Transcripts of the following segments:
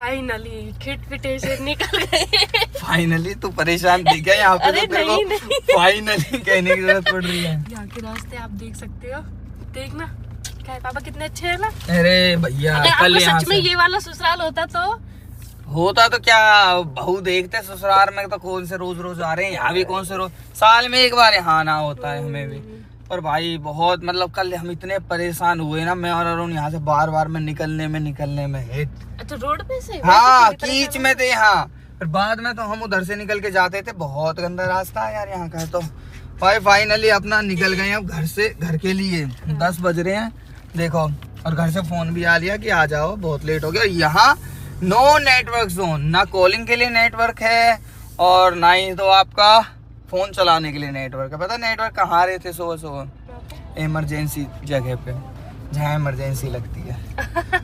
Finally खिटपिटे से निकल गए। फाइनली तू परेशान थी क्या यहाँ पे? तो तेरे को फाइनली कहने की जरूरत पड़ रही है। यहाँ के रास्ते आप देख सकते हो, देखना क्या है पापा कितने अच्छे है ना। अरे भैया कल यहाँ सच में ये वाला ससुराल होता तो क्या बहू देखते ससुराल में तो कौन से रोज रोज आ रहे हैं, यहाँ भी कौन से रोज, साल में एक बार यहाँ आना होता है हमें भी। पर भाई बहुत मतलब कल हम इतने परेशान हुए ना, मैं और अरुण यहाँ से बार बार में निकलने में अच्छा रोड पे से? हाँ कीच में थे यहाँ, फिर बाद में तो हम उधर से निकल के जाते थे, बहुत गंदा रास्ता है यार यहाँ का। तो भाई फाइनली अपना निकल गए अब घर से, घर के लिए 10 बज रहे हैं देखो, और घर से फोन भी आ लिया कि आ जाओ बहुत लेट हो गया। यहाँ नो नेटवर्क जोन, ना कॉलिंग के लिए नेटवर्क है और ना ही तो आपका फोन चलाने के लिए नेटवर्क है। पता नेटवर्क कहाँ रहे थे सुबह? इमरजेंसी जगह पे जहाँ इमरजेंसी लगती है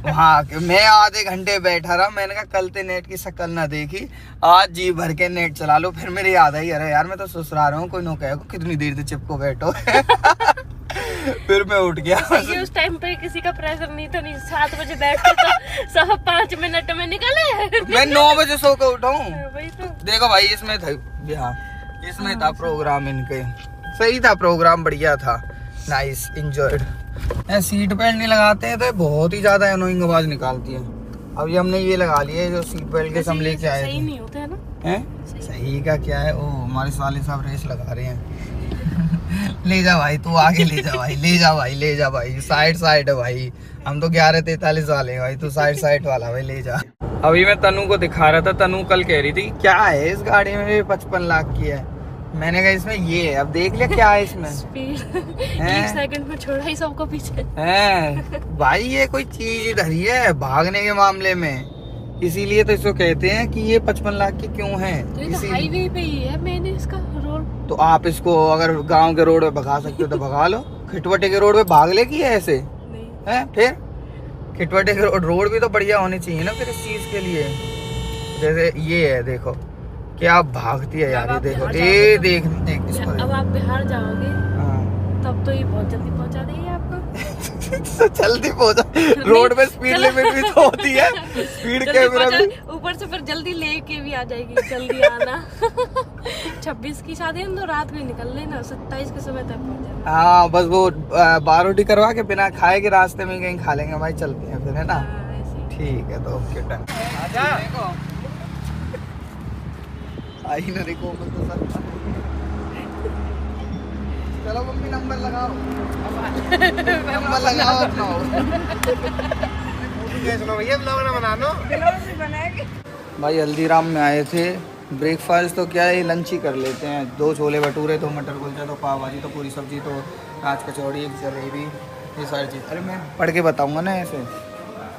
वहाँ। मैं आधे घंटे बैठा रहा, मैंने कहा कल ते नेट की शक्ल ना देखी, आज जी भर के नेट चला लो। फिर मेरी याद आई, अरे यार मैं तो ससुराल रहा हूँ, कोई नो कहे कितनी देर से चिपको बैठो फिर मैं उठ गया। उस टाइम पे किसी का प्रेशर नहीं था, नहीं 7 बजे बैठते तो सब 5 मिनट में निकले। मैं 9 बजे सो के उठा हूँ। तो देखो भाई इसमें था इसमें था प्रोग्राम इनके, सही था प्रोग्राम, बढ़िया था, नाइस एंजॉयड। सीट बेल्ट नहीं लगाते हैं तो बहुत ही ज्यादा एनोइंग आवाज निकालती है। अब ये हमने ये लगा लिया है जो सीट बेल्ट के हम लेके आए थे। सही नहीं होता है ना? हैं? सही का क्या है, ओ हमारे साले साहब रेस लगा रहे हैं ले जा भाई तू आगे, ले जा भाई, ले जा भाई, साइड है भाई, हम तो 11:43 वाले हैं भाई, तू साइड वाला भाई, ले जा। अभी मैं तनु को दिखा रहा था, तनु कल कह रही थी क्या है इस गाड़ी में 55 लाख की है, मैंने कहा इसमें ये है, अब देख ले क्या है इसमें। स्पीड 1 सेकंड में छोड़ा ही सबको पीछे है भाई, ये कोई चीज इधर ही है भागने के मामले में, इसीलिए तो इसको कहते हैं कि ये 55 लाख की क्यों है। तो हाईवे पे ही है मैंने इसका रोड, तो आप इसको अगर गांव के रोड पे भगा सकते हो तो भगा लो, खिटवटे के रोड पे भाग ले की है ऐसे है? फिर खिटवटे के रोड भी तो बढ़िया होनी चाहिए ना फिर इस चीज के लिए। जैसे ये है देखो क्या भागती है यार, ये देखो ये देख इसको। अब आप बिहार जाओगे तब तो ये बहुत जल्दी पहुंचा देगी आपको जल्दी पहुंचा, रोड पे स्पीड लिमिट भी तो होती है, स्पीड कैमरा भी, ऊपर से फिर जल्दी लेके भी आ जाएगी, जल्दी आना 26 की शादी है तो रात में निकल लेना, 27 के समय तक पहुंच जाना। हाँ बस वो बारोटी करवा के बिना खाए के रास्ते में कहीं खा लेंगे भाई, चलते हैं फिर है ना? ठीक है तो ओके डन। आई ना देखो तो सर, चलो मम्मी नंबर लगाओ नंबर लगाओ अपना भैया ब्लॉग ना बनाना भाई। हल्दीराम में आए थे, ब्रेकफास्ट तो क्या है लंच ही कर लेते हैं, 2 छोले भटूरे, 2 मटर कुलचा, 2 पाव भाजी, तो पूरी सब्जी, तो कांच कचौड़ी, 1 जलेबी, ये सारी चीज़। अरे मैं पढ़ के बताऊंगा ना ऐसे,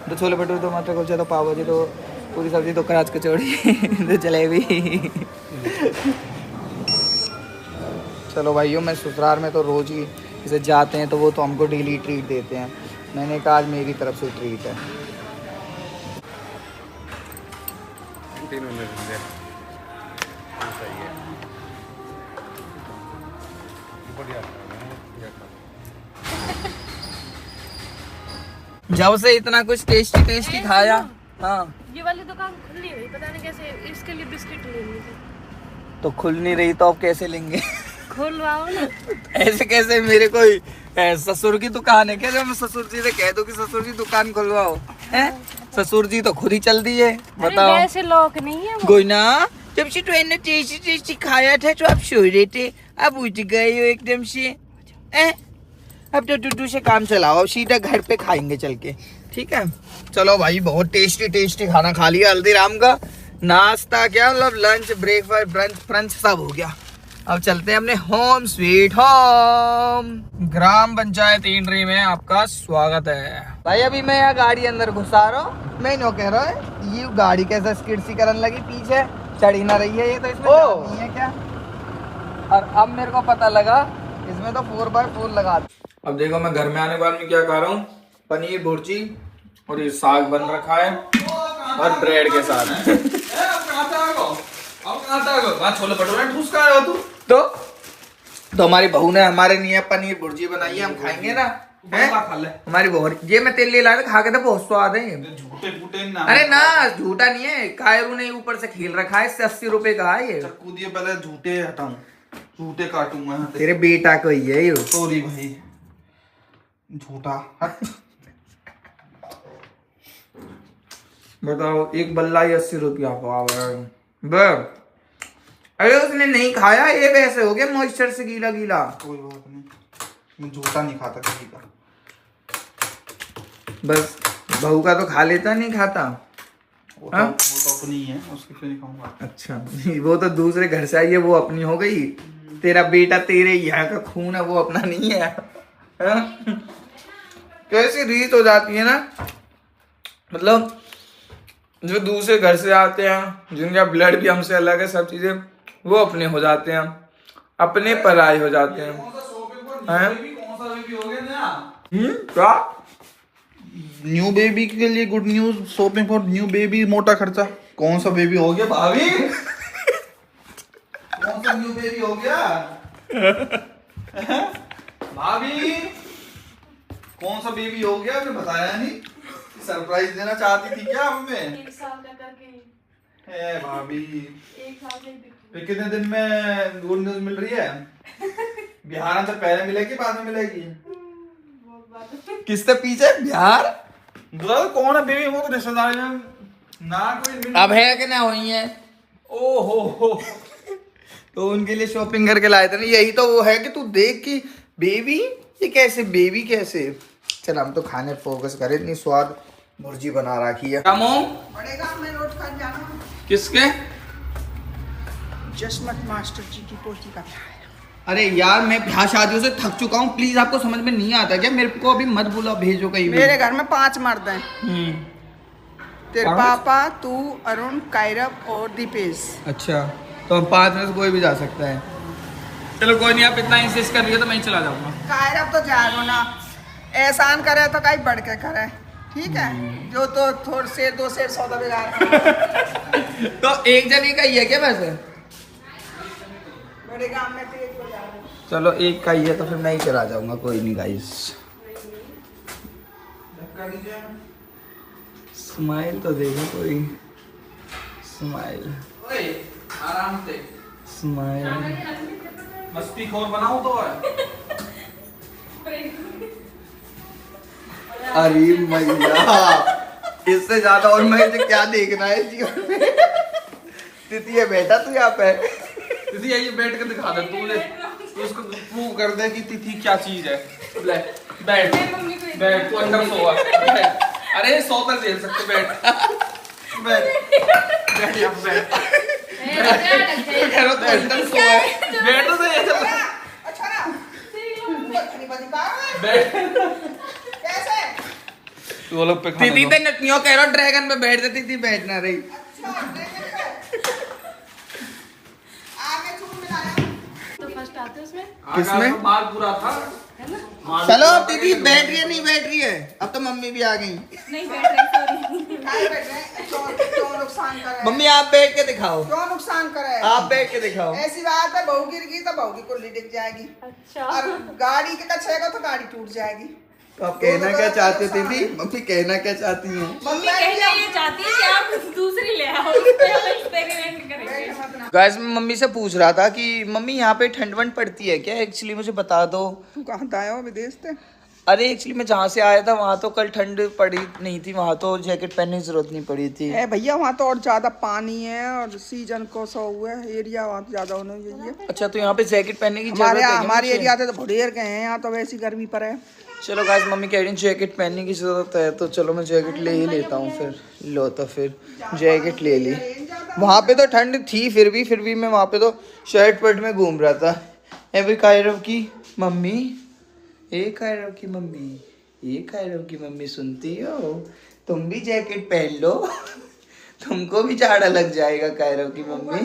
2 छोले भटूरे, 2 मटर कुलचा, 2 पाव भाजी, 2 पूरी सब्जी, 2 कांच कचौड़ी, 2 जलेबी चलो भाइयों, मैं ससुराल में तो रोज ही जैसे जाते हैं तो वो तो हमको डेली ट्रीट देते हैं, मैंने कहा आज मेरी तरफ से ट्रीट है। जब से इतना कुछ टेस्टी खाया। हाँ ये वाली दुकान खुल नहीं रही, पता नहीं कैसे, इसके लिए बिस्किट लेनी थी तो खुल नहीं रही, तो अब कैसे लेंगे? खुलवाओ ना। ऐसे कैसे, मेरे कोई ससुर की दुकान है क्या जो मैं ससुर जी से कह दूं कि ससुर जी दुकान खुलवाओ? हैं ससुर जी तो खुद ही चल दी है, बताओ। ऐसे लोग नहीं है कोई ना, जब से तो टेस्टी खाया था तो आप सो रहे थे, अब उठ गए हो एकदम से। अब तो टूटू से काम चलाओ, अब सीधा घर पे खाएंगे चल के, ठीक है? चलो भाई बहुत टेस्टी खाना खा लिया हल्दीराम का, नाश्ता क्या मतलब लंच, ब्रेकफास्ट, ब्रंच सब हो गया। अब चलते हैं अपने होम स्वीट होम। ग्राम पंचायत इंड्री में आपका स्वागत है भाई। अभी मैं यहाँ गाड़ी अंदर घुसा रहा हूँ, मैं नो कह रहा है ये गाड़ी कैसे स्किड सी करने लगी, पीछे चढ़ी ना रही है ये, तो इसमें नहीं है क्या? और अब मेरे को पता लगा इसमें तो 4x4 लगा। अब देखो मैं घर में आने के बाद में क्या कर रहा हूँ, पनीर भुर्जी और ये साग बन रखा है और ब्रेड के साथ। छोले भटूरे ठूस का हो तू तो हमारी बहू ने हमारे लिए पनीर भुर्जी बनाई है, हम खाएंगे ना, खा ले। हमारी बहुत, ये मैं तेल ले लाया था, खा के तो बहुत स्वाद है। झूठे फूटे ना। अरे ना, झूठा नहीं है, कायरू ने ऊपर से खेल रखा है, इससे 80 रुपए का है ये। चक्कू दिए पहले झूठे हटाऊं, झूठे काटूंगा। तेरे बेटा को ही है ये। सॉरी भाई, झूठा। बताओ, एक बल्ला ही 80 रुपया का। अरे उसने नहीं खाया, ये वैसे हो गया मॉइस्चर से गीला गीला। कोई बात नहीं, मैं झूठा नहीं खाता किसी का। बस बहू का तो खा लेता, नहीं खाता। वो तो अपनी है, उसकी क्यों नहीं खाऊंगा। अच्छा, वो तो दूसरे घर से आई है, वो अपनी हो गई। तेरा बेटा तेरे यहाँ का खून है, वो अपना नहीं है। कैसी रीत हो जाती है ना, मतलब जो दूसरे घर से आते हैं, जिनका ब्लड भी हमसे अलग है, सब चीजें वो अपने हो जाते हैं, अपने पराये हो जाते हैं। क्या? न्यू बेबी के लिए good news, shopping for new baby, मोटा खर्चा। कौन सा बेबी हो गया भाभी? कौन सा न्यू बेबी हो गया भाभी? कौन सा बेबी हो गया? आपने बताया नहीं, सरप्राइज देना चाहती थी क्या हमें? 1 साल का करके। ए भाभी, 1 साल से फिर कितने दिन में गुड न्यूज मिल रही है? बिहार से पहले मिलेगी बाद में मिलेगी? किससे पीछे? बिहार। कौन है बेबी? वो तो रिश्तेदार में ना कोई अब है कि ना हुई है? ओहो, तो उनके लिए शॉपिंग करके लाए थे ना। यही तो वो है कि तू देख कि बेबी, ये कैसे बेबी कैसे। चल हम तो खाने फोकस करें, इतनी स्वाद भुर्जी बना रखी है। पड़ेगा, मैं रोट खा जाना। किसके? जसमत मास्टर जी की पोती का। अरे यार, मैं ब्याह शादियों से थक चुका हूँ, प्लीज। आपको समझ में नहीं आता क्या? मेरे को अभी मत बुलाओ, भेजो कहीं भी। मेरे घर में 5 मर्द हैं। तेरे 5? पापा, तू, अरुण, कायरव और दीपेश। अच्छा, तो हम 5 में से कोई भी जा सकता है। चलो कोई नहीं, आप इतना इंसिस्ट कर रही हो तो मैं ही चला जाऊंगा। कायरव तो जागो ना, एहसान करे तो कहीं बढ़ के करे, ठीक है? जो तो थोड़े से 2 शेर सौदा बिगाड़। तो एक जने का ही है क्या वैसे? बड़े गांव में तो एक को जागो। चलो एक का ही है तो फिर मैं ही चला जाऊंगा, कोई नहीं गाइस। स्माइल तो देखो, कोई स्माइल। आराम से स्माइल। मस्ती खोर बनाओ तो अरे मैया, इससे ज्यादा और मुझे क्या देखना है जीवन में। तिथि बेटा तू यहाँ पे। तिथि ये बैठ कर दिखा दे, तू उसको प्रूव कर दे कि तिथि क्या चीज है। बैठ बैठ, तू अंदर सो। अरे सो तक झेल सकते, बैठ बैठ बैठ यहाँ बैठ। कह रहा तू अंदर सो है, बैठ तो सही। अच्छा ना, बैठ कैसे? तू लोग पे तिथि तो नटनियों कह रहा ड्रैगन पे बैठ जाती थी, बैठ ना रही। आगे चूड़ मिलाया तो फर्स्ट आते उसमें। किसमें? माल पूरा था। चलो अब दीदी बैठ रही है, नहीं बैठ रही है? अब तो मम्मी भी आ गई। नहीं बैठ रही, सॉरी। खाए बैठ रहे, क्यों नुकसान कर रहे हैं? मम्मी आप बैठ के दिखाओ, क्यों नुकसान करे? आप बैठ के दिखाओ। ऐसी बात है, बहू गिर गई तो बहू की कुल्ली दिख जाएगी, अच्छा। और गाड़ी के कचरेगा तो गाड़ी टूट जाएगी। तो आप कहना क्या चाहते थे दीदी? मम्मी कहना क्या चाहती हैं? मम्मी कहना ये चाहती है कि आप दूसरी ले आओ, उस पे हम एक्सपेरिमेंट करेंगे। गाइस, मैं मम्मी से पूछ रहा था कि मम्मी यहाँ पे ठंड वंड पड़ती है क्या? एक्चुअली मुझे बता दो। तू कहाँ आया हो विदेश से? अरे एक्चुअली मैं जहाँ से आया था वहाँ तो कल ठंड पड़ी नहीं थी, वहाँ तो जैकेट पहनने की जरूरत नहीं पड़ी थी। भैया वहाँ तो और ज्यादा पानी है और सीजन को सा हुआ है, एरिया वहाँ तो ज्यादा होना चाहिए। अच्छा, तो यहाँ पे जैकेट पहनने की जरूरत है क्या हमारे मुझे? एरिया से तो भुडेर गए हैं, यहाँ तो वैसी गर्मी पर है। चलो गाइस, मम्मी कह रही है जैकेट पहनने की जरूरत है, तो चलो मैं जैकेट ले ही लेता हूँ फिर। लो तो फिर जैकेट ले ली। वहाँ पे तो ठंड थी, फिर भी मैं वहाँ पे तो शर्ट पर्ट में घूम रहा था। एवरी कायरव की मम्मी, ए कायरव की मम्मी, ये कायरव की मम्मी सुनती हो? तुम भी जैकेट पहन लो। तुमको भी जाड़ा लग जाएगा कायरव की मम्मी।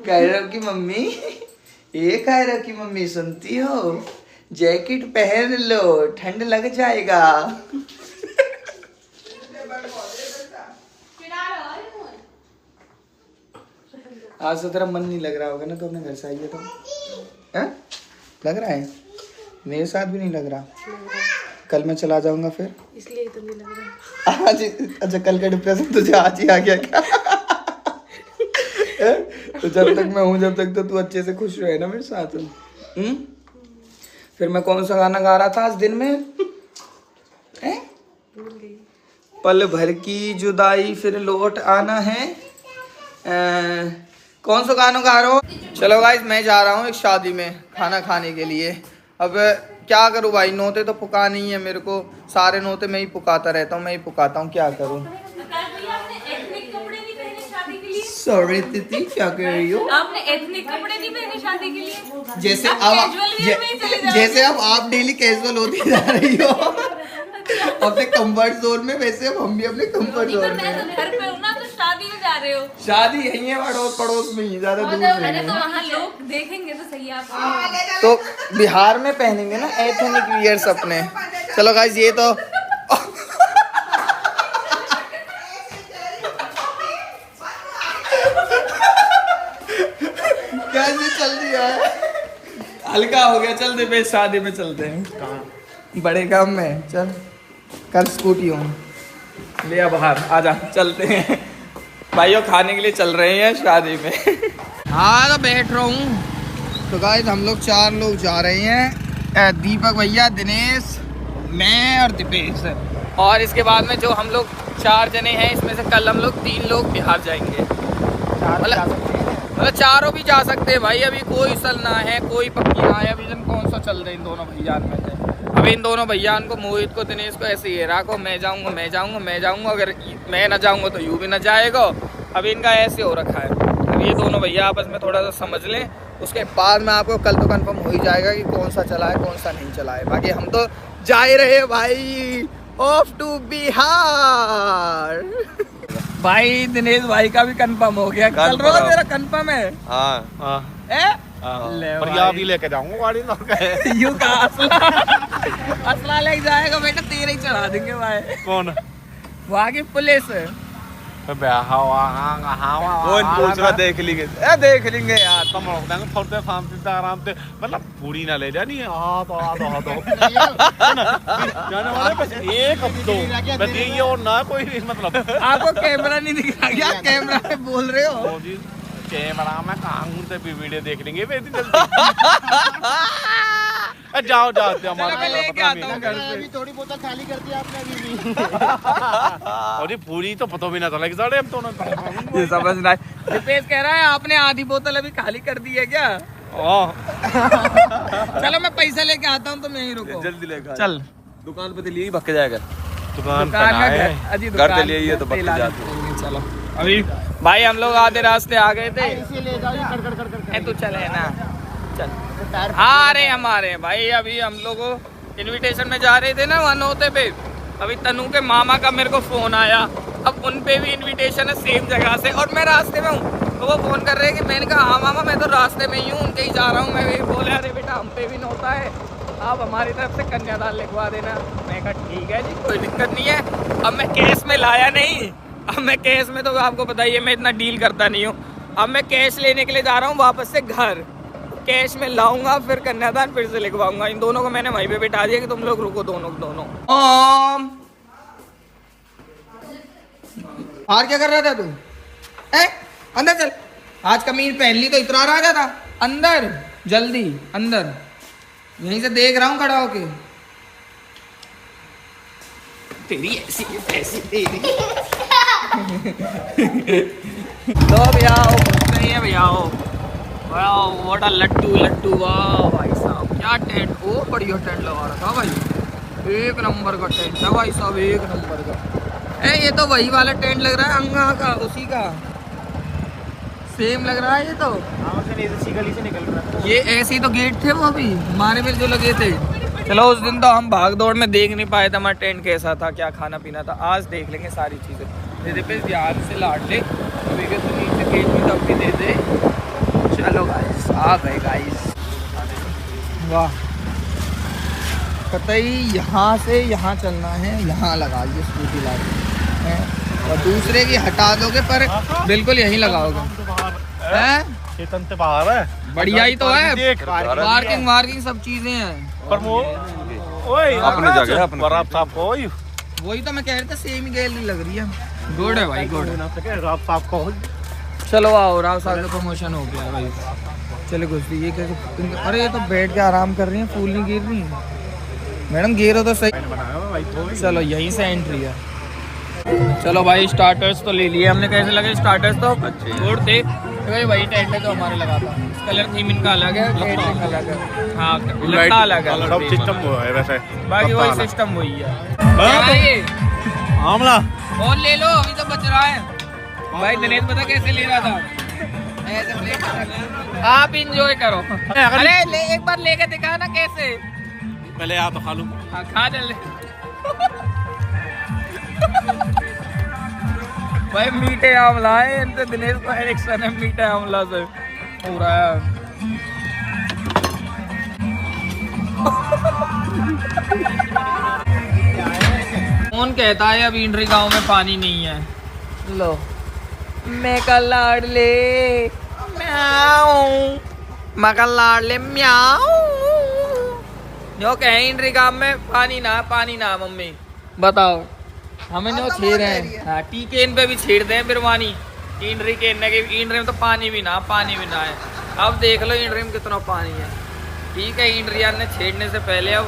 कायरव की मम्मी, ये कायरव की मम्मी सुनती हो? जैकेट पहन लो, ठंड लग जाएगा। आज तो तेरा मन नहीं लग रहा होगा ना, तो अपने घर से आई है तो? हैं? लग रहा है? मेरे साथ भी नहीं लग रहा। कल मैं चला जाऊंगा फिर, इसलिए तो नहीं लग रहा आज। अच्छा, कल का डिप्रेशन तुझे आज ही आ गया क्या? तो जब तक मैं हूँ, जब तक तो तू अच्छे से खुश रहे ना मेरे साथ। फिर मैं कौन सा गाना गा रहा था आज दिन में? पल भर की जुदाई फिर लौट आना है। कौन सा गाना गा रहा हो? चलो गाइस, मैं जा रहा हूँ एक शादी में खाना खाने के लिए। अब क्या करूँ भाई, नौते तो पुका नहीं है मेरे को, सारे नौते मैं ही पुकाता रहता हूँ, मैं ही पुकाता हूँ, क्या करूँ। सॉरी तिथि, क्या कह रही हो? आपने एथनिक कपड़े नहीं पहने शादी के लिए? जैसे अब आप डेली कैजुअल होती जा रही हो अपने कंफर्ट जोन में, वैसे अब हम भी अपने कंफर्ट जोन में। घर पे हो ना, तो शादी में जा रहे हो? शादी यही है, पड़ोस में ही, ज्यादा दूर नहीं है। तो वहाँ लोग देखेंगे तो सही आप। तो बिहार में पहनेंगे ना एथनिक वियर्स अपने। चलो गाइस, ये तो कैसे चल दिया है, हल्का हो गया। चलते पे शादी में चलते हैं, बड़े काम में। चल, कल स्कूटी हूँ, ले आ बाहर, आजा चलते हैं भाइयों, खाने के लिए चल रहे हैं शादी में। हाँ तो बैठ रहा हूँ। तो गाइस हम लोग 4 लोग जा रहे हैं, दीपक भैया, दिनेश, मैं और दीपेश। और इसके बाद में जो हम लोग 4 जने हैं, इसमें से कल हम लोग 3 लोग बिहार जाएंगे। मतलब चारों भी जा सकते हैं भाई, अभी कोई सल ना है, कोई पक्की ना है। अभी कौन सा चल रहे हैं इन दोनों भैया में से। अभी इन दोनों भैया को, मोहित को, दिनेश को ऐसे ही रखो, मैं जाऊंगा मैं जाऊंगा मैं जाऊंगा, अगर मैं ना जाऊंगा तो यू भी ना जाएगा। अभी इनका ऐसे हो रखा है। अब ये दोनों भैया आपस में थोड़ा सा समझ लें, उसके बाद में आपको कल तो कंफर्म हो ही जाएगा कि कौन सा चला है कौन सा नहीं चला है। बाकी हम तो जा ही रहे भाई, ऑफ टू बिहार। भाई दिनेश भाई का भी कंफर्म हो गया, चल रहा है तेरा कंफर्म है? हाँ। पर यहाँ भी लेके जाऊंगा गाड़ी ना। यू का असला लेके जाएगा बेटा, तेरे ही चढ़ा देंगे भाई। कौन? वहाँ की पुलिस। कौन पूछ रहा? देख लेंगे, देख लेंगे यार, तुम रोक देंगे फौरते फार्म आराम से, मतलब पूरी ना ले जानी है। जाने वाले बस एक हफ्ते बस यही और ना कोई, मतलब आपको कैमरा नहीं दिख रहा क्या? कैमरा पे बोल रहे हो? कैमरा में कहाँ से भी वीडियो देख लेंगे जल्दी। जाओ हमारे लेके आता हूँ घर से। थोड़ी बोतल खाली कर दी आपने अभी भी। और ये पूरी तो पता भी ना चला कि साढ़े हम तो ये समझ रहा है। दीपेश कह रहा है आपने आधी बोतल अभी खाली कर दी है क्या? चलो मैं पैसा लेके आता हूँ, तुम यहीं रुको। जल्दी लेकर चल, दुकान पे तो लिए भक्के जाएगा। दुकान घर पे लिए ये तो पक्के जाते। चलो अभी भाई हम लोग आधे रास्ते आ गए थे। तू चले ना, चल। आ रहे हमारे भाई, अभी हम लोग इनविटेशन में जा रहे थे ना वहाँ नौते पे। अभी तनु के मामा का मेरे को फोन आया, अब उन पे भी इनविटेशन है सेम जगह से, और मैं रास्ते में हूँ। तो वो फोन कर रहे हैं कि मैंने कहा हाँ मामा मैं तो रास्ते में ही हूँ, उनके ही जा रहा हूँ। मैं वही बोले अरे बेटा हम पे भी नौता है, आप हमारी तरफ से कन्यादान लिखवा देना। मैं कहा ठीक है जी, कोई दिक्कत नहीं है। अब मैं कैश में लाया नहीं, अब मैं कैश में, तो आपको पता ही है मैं इतना डील करता नहीं हूँ। अब मैं कैश लेने के लिए जा रहा हूँ वापस से घर, कैश में लाऊंगा, फिर कन्यादान फिर से लिखवाऊंगा। इन दोनों को मैंने वहीं पे बिठा दिया कि तुम लोग रुको दोनों। और क्या कर रहा था तू? अंदर चल, आज कमीज पहन ली तो इतना रहा जाता। अंदर जल्दी, अंदर, यहीं से देख रहा हूँ खड़ा होके। तेरी ऐसी ऐसी तेरी। तो भैया नहीं है भैया, व्हाट अ लट्टू। वाह भाई साहब क्या टेंट, ओ बढ़िया टेंट लगा रखा भाई, एक नंबर का टेंट है भाई साहब, एक नंबर का। ये तो वही वाला टेंट लग रहा है अंगा का, उसी का सेम लग रहा है ये तो। गली से निकल रहा है ये, ऐसे ही तो गेट थे वो अभी हमारे में जो लगे थे। चलो उस दिन तो हम भाग दौड़ में देख नहीं पाए थे हमारा टेंट कैसा था, क्या खाना पीना था। आज देख लेंगे सारी चीज़ें। मेरे पे ध्यान से लाट ले, अभी के तो नीचे केक भी तब भी दे दे। चलो गाइस आ गए गाइस, वाह कतई यहाँ से यहाँ चलना है, यहाँ लगा लीजिए स्कूटी ला के, और दूसरे की हटा दोगे पर बिल्कुल यहीं लगाओगे। चेतन से बाहर है। बढ़िया ही तो है, देख पार्किंग वार्किंग सब चीजें हैं। पर वो ओए अपने जगह अपने बराबर साहब को ओए वही तो मैं कह रहा था, सेम गैलरी लग रही है। गुड है भाई, गुड। राव साहब को चलो आओ, राव साहब का प्रमोशन हो गया भाई। चलो कुछ ये कैसे, अरे ये तो बैठ के आराम कर रही है, फूल नहीं गिर रही मैडम, गिरो तो सही। चलो यहीं से एंट्री है। चलो भाई स्टार्टर्स तो ले लिए हमने, कैसे लगे स्टार्टर्स? तो गुड थे वही टेंट है जो हमारे लगा था। कलर थीम इनका अलग है, कैटरिंग अलग है, हाँ लगता अलग है, सब सिस्टम वो है वैसे, बाकी वही सिस्टम वही है। क्या है ये? आमला और ले लो, अभी तो बच रहा है भाई। दिनेश पता कैसे ले रहा था, ऐसे प्लेट में रख। आप इंजॉय करो। अरे एक बार लेके दिखा ना कैसे। पहले आ तो खा लूं। हाँ खा जल्दी भाई। मीठे आमला है, इनसे दिनेश को एडिक्शन है मीठे आमला से हो रहा है। कौन कहता है अब इंद्री गांव में पानी नहीं है? लो मैं का लाडले म्याऊ, मैं का लाडले म्याऊ। जो कहे इंद्री गांव में पानी ना मम्मी बताओ, हमें जो छेड़ रहे हैं। हाँ टीके इन पे भी छेड़ दे बिरवानी। इंड्री के इंड्री में तो पानी भी ना है। अब देख लो इंड्री में कितना पानी है। ठीक है, इंड्रिया ने छेड़ने से पहले अब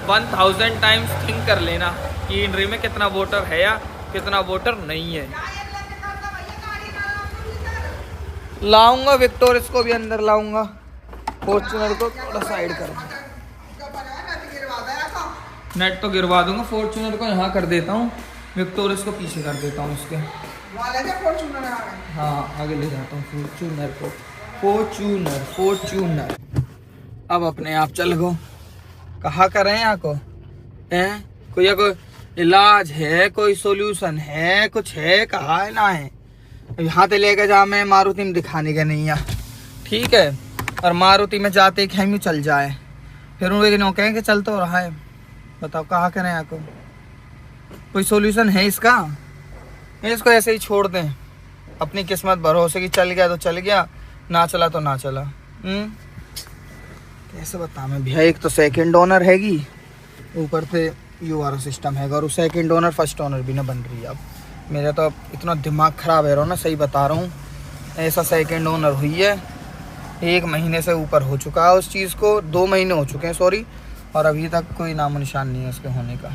1000 टाइम्स थिंक कर लेना कि इंड्री में कितना वाटर है या कितना वाटर नहीं है। लाऊंगा विक्टोरियस को भी अंदर लाऊंगा, फॉर्च्यूनर को थोड़ा साइड करूंगा। नेट तो गिरवा दूंगा, फॉर्च्यूनर को यहाँ कर देता हूँ, विक्टोरियस को पीछे कर देता हूँ उसके। हाँ आगे ले जाता हूँ फॉर्च्यूनर को। फॉर्च्यूनर अब अपने आप चल गो। कहाँ करें यहाँ को हैं? कोई इलाज है, कोई सोल्यूशन है, कुछ है? कहाँ है ना है? यहाँ से लेके जा, मैं मारुति में दिखाने का नहीं है, ठीक है? और मारुति में जाते खेमी चल जाए, फिर उन लोग कहें कि चल तो रहा है। बताओ कहाँ करें यहाँ को? कोई सोल्यूशन है इसका? इसको ऐसे ही छोड़ दें, अपनी किस्मत भरोसे की, चल गया तो चल गया, ना चला तो ना चला। कैसे बता मैं भैया। एक तो सेकंड ओनर हैगी, ऊपर से यूआरओ सिस्टम हैगा, और सेकंड ओनर फर्स्ट ओनर भी ना बन रही है। अब मेरा तो इतना दिमाग ख़राब है ना, सही बता रहा हूँ। ऐसा सेकंड ओनर हुई है, 1 महीने से ऊपर हो चुका है उस चीज़ को, 2 महीने हो चुके हैं सॉरी, और अभी तक कोई नामो निशान नहीं है उसके होने का।